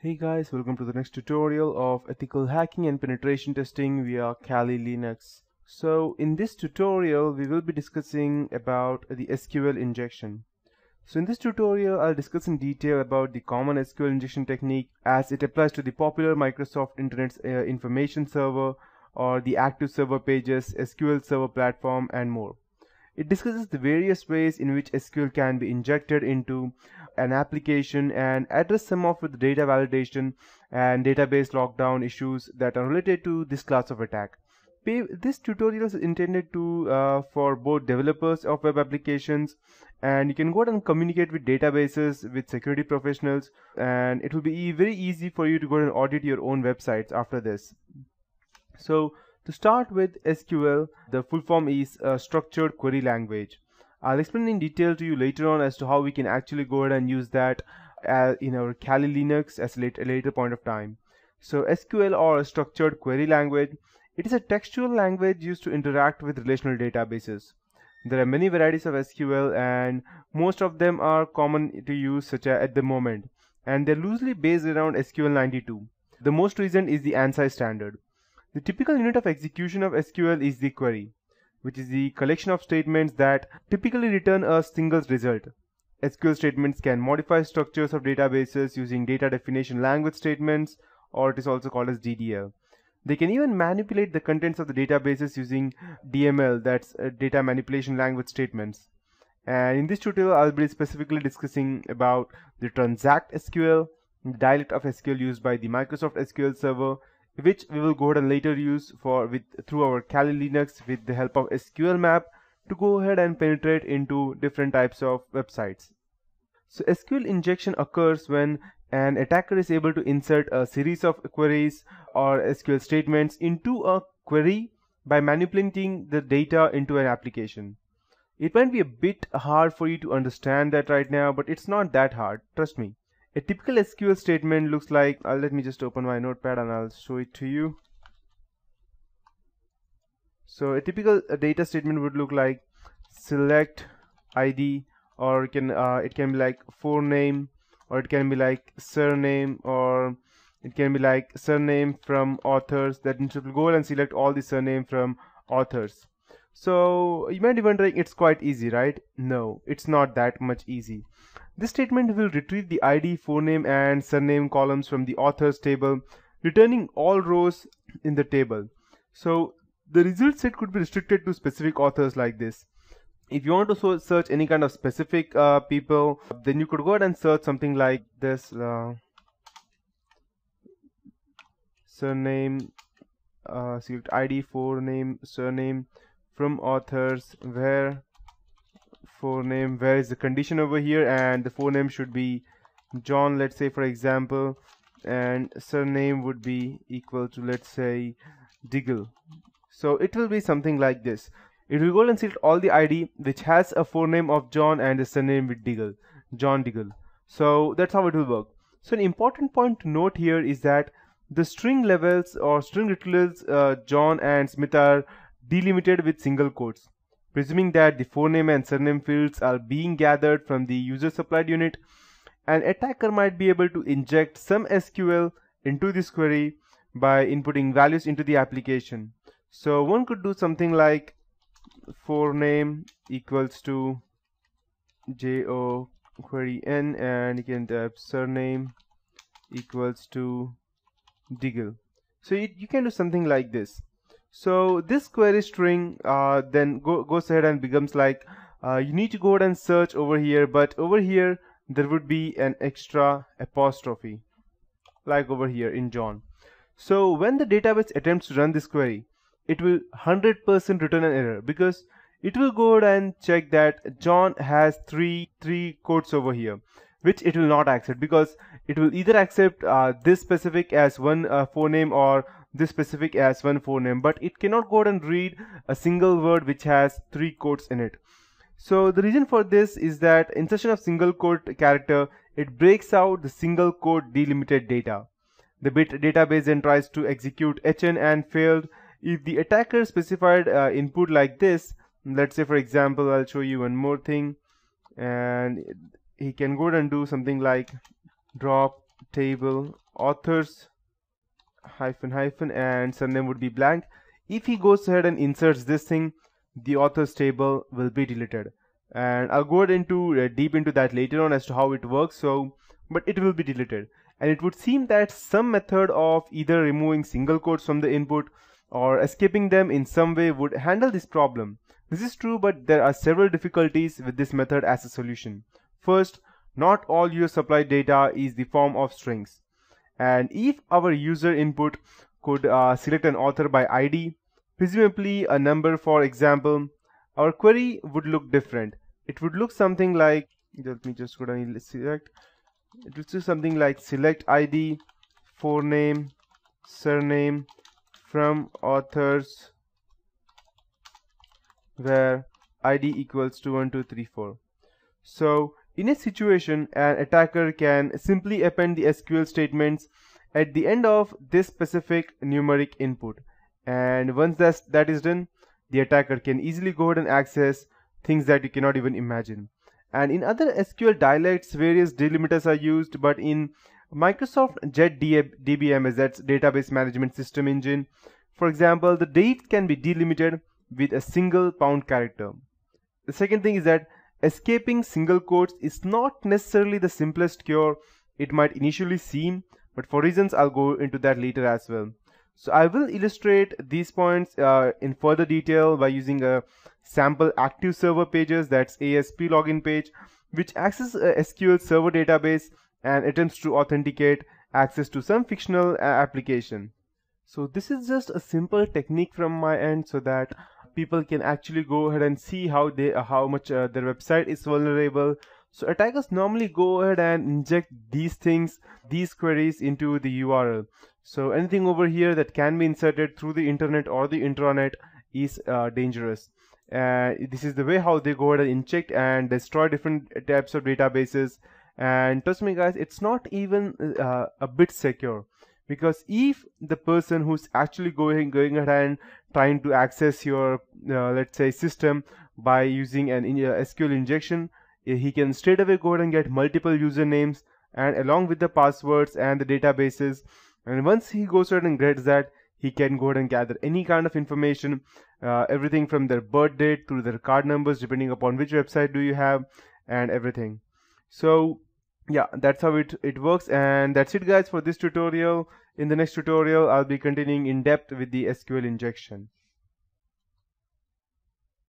Hey guys, welcome to the next tutorial of ethical hacking and penetration testing via Kali Linux. So in this tutorial, we will be discussing about the SQL injection. So in this tutorial, I'll discuss in detail about the common SQL injection technique as it applies to the popular Microsoft Internet Information Server or the active server pages, SQL Server platform and more. It discusses the various ways in which SQL can be injected into an application and address some of the data validation and database lockdown issues that are related to this class of attack. This tutorial is intended for both developers of web applications, and you can go ahead and communicate with databases with security professionals, and it will be very easy for you to go and audit your own websites after this. So to start with SQL, the full form is a structured query language. I'll explain in detail to you later on as to how we can actually go ahead and use that in our Kali Linux as a later point of time. So SQL, or a structured query language, it is a textual language used to interact with relational databases. There are many varieties of SQL and most of them are common to use such as at the moment, and they're loosely based around SQL 92. The most recent is the ANSI standard. The typical unit of execution of SQL is the query, which is the collection of statements that typically return a single result. SQL statements can modify structures of databases using data definition language statements, or it is also called as DDL. They can even manipulate the contents of the databases using DML, that's data manipulation language statements. And in this tutorial, I'll be specifically discussing about the transact SQL, the dialect of SQL used by the Microsoft SQL Server, which we will go ahead and later use through our Kali Linux with the help of SQL map to go ahead and penetrate into different types of websites. So SQL injection occurs when an attacker is able to insert a series of queries or SQL statements into a query by manipulating the data into an application. It might be a bit hard for you to understand that right now, but it's not that hard, trust me. A typical SQL statement looks like, let me just open my notepad and I'll show it to you. So a typical data statement would look like select ID, or it can be like forename, or it can be like surname, or it can be like surname from authors. That means it will go and select all the surname from authors. So you might be wondering, it's quite easy, right? No, it's not that much easy. This statement will retrieve the ID, forename and surname columns from the authors table, returning all rows in the table. So the result set could be restricted to specific authors like this. If you want to search any kind of specific people, then you could go ahead and search something like this, surname, select ID, forename, surname from authors, where forename, where is the condition over here, and the forename should be John, let's say, for example, and surname would be equal to, let's say, Diggle. So it will be something like this. It will go and select all the ID which has a forename of John and the surname with Diggle, John Diggle. So that's how it will work. So an important point to note here is that the string levels or string retrievals John and Smith are delimited with single quotes. Presuming that the forename and surname fields are being gathered from the user supplied unit, an attacker might be able to inject some SQL into this query by inputting values into the application. So one could do something like forename equals to jo query n, and you can type surname equals to Diggle. So you can do something like this. So this query string then goes ahead and becomes like you need to go ahead and search over here, but over here there would be an extra apostrophe like over here in John. So when the database attempts to run this query, it will 100% return an error because it will go ahead and check that John has three quotes over here, which it will not accept because it will either accept this specific as one forename or this specific as one forename, but it cannot go ahead and read a single word which has 3 quotes in it. So the reason for this is that insertion of single quote character, it breaks out the single quote delimited data. The bit database then tries to execute HN and failed. If the attacker specified input like this, let's say for example, I'll show you one more thing, and he can go ahead and do something like drop table authors hyphen hyphen and surname would be blank. If he goes ahead and inserts this thing, the authors table will be deleted, and I'll go ahead into deep into that later on as to how it works. So but it will be deleted, and it would seem that some method of either removing single quotes from the input or escaping them in some way would handle this problem. This is true, but there are several difficulties with this method as a solution. First, not all your supplied data is the form of strings, and if our user input could select an author by ID, presumably a number for example, our query would look different. It would look something like, let me just go down and select, it would do something like select ID, forename, surname from authors where ID equals to 1, 2, 3, 4. So in a situation, an attacker can simply append the SQL statements at the end of this specific numeric input, and once that is done, the attacker can easily go ahead and access things that you cannot even imagine. And in other SQL dialects, various delimiters are used, but in Microsoft JetDBMS, that's database management system engine, for example, the date can be delimited with a single pound character. The second thing is that escaping single quotes is not necessarily the simplest cure it might initially seem, but for reasons I'll go into that later as well. So I will illustrate these points in further detail by using a sample active server pages, that's ASP login page, which accesses a SQL server database and attempts to authenticate access to some fictional application. So this is just a simple technique from my end so that people can actually go ahead and see how much their website is vulnerable. So attackers normally go ahead and inject these queries into the URL. So anything over here that can be inserted through the internet or the intranet is dangerous. This is the way how they go ahead and inject and destroy different types of databases. And trust me guys, it's not even a bit secure, because if the person who's actually going ahead and trying to access your let's say system by using an SQL injection, he can straight away go ahead and get multiple usernames and along with the passwords and the databases, and once he goes ahead and gets that, he can go ahead and gather any kind of information, everything from their birth date to their card numbers depending upon which website do you have and everything. So yeah, that's how it works, and that's it guys for this tutorial. In the next tutorial I'll be continuing in depth with the SQL injection.